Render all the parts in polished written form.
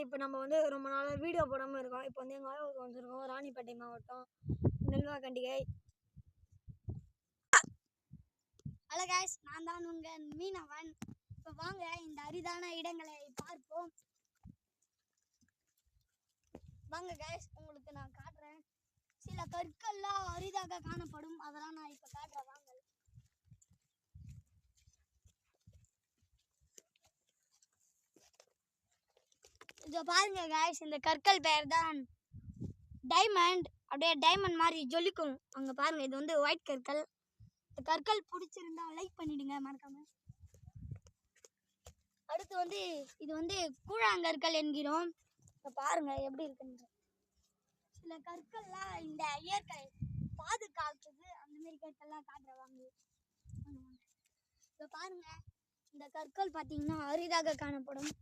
இப்போ நம்ம வந்து ரொம்ப நாள் வீடியோ போடாமல் இருக்கோம். இப்போ வந்து எங்கள் ஆய்வுக்கு வந்துருக்கோம், ராணிப்பேட்டை மாவட்டம் நெல்வாக்கண்டிகை. ஹலோ கைஸ், நான் தான் உங்கள் மீனவன். இப்போ வாங்க இந்த அரிதான இடங்களை பார்ப்போம். வாங்க கைஸ், உங்களுக்கு நான் காட்டுறேன். சில கற்கள்லாம் அரிதாக காணப்படும், அதெல்லாம் நான் இப்போ காட்டுறேன். வாங்க. இதோ பாருங்க கைஸ், இந்த கற்கள் பெயர் தான் டைமண்ட். அப்படியே டைமண்ட் மாதிரி ஜொலிக்கும். அங்கே பாருங்க, இது வந்து ஒயிட் கற்கள். இந்த கற்கள் பிடிச்சிருந்தா லைக் பண்ணிடுங்க மறக்காம. அடுத்து வந்து இது வந்து கூழாங்கற்கள் என்கிறோம். இப்போ பாருங்க எப்படி இருக்குன்னு. சில கற்கள்லாம் இந்த இயற்கை பாதுகாக்குது, அந்த மாதிரி கற்கள்லாம் காட்டுறவாங்க. இப்போ பாருங்க, இந்த கற்கள் பார்த்தீங்கன்னா அரிதாக காணப்படும்.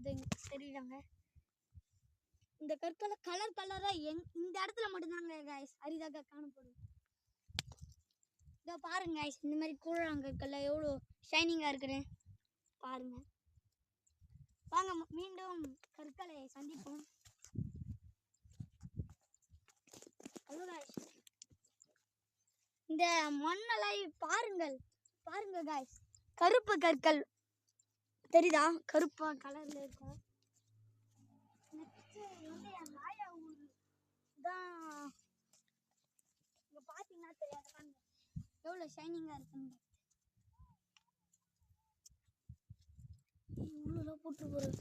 இது தெரியுறாங்க. இந்த கற்களை கலர் கலராக இந்த இடத்துல மட்டும்தாங்க கைஸ் அரிதாக காணப்படும். இதோ பாருங்க கைஸ், இந்த மாதிரி கூழாங்கற்கள்ல எவ்வளோ ஷைனிங்காக இருக்குன்னு பாருங்க. வாங்க மீண்டும் கற்களை சந்திப்போம். ஹலோ கைஸ், இந்த மண்ணலை பாருங்கள், பாருங்க கைஸ், கருப்பு கற்கள் தெரியுதா? கருப்பா கலர்ல இருக்கும். வந்து என் மாயா ஊர் தான். இங்க பாத்தீங்கன்னா தெரியாது, பாருங்க எவ்வளோ ஷைனிங்கா இருக்குங்க. இவ்வளோ போட்டு போறது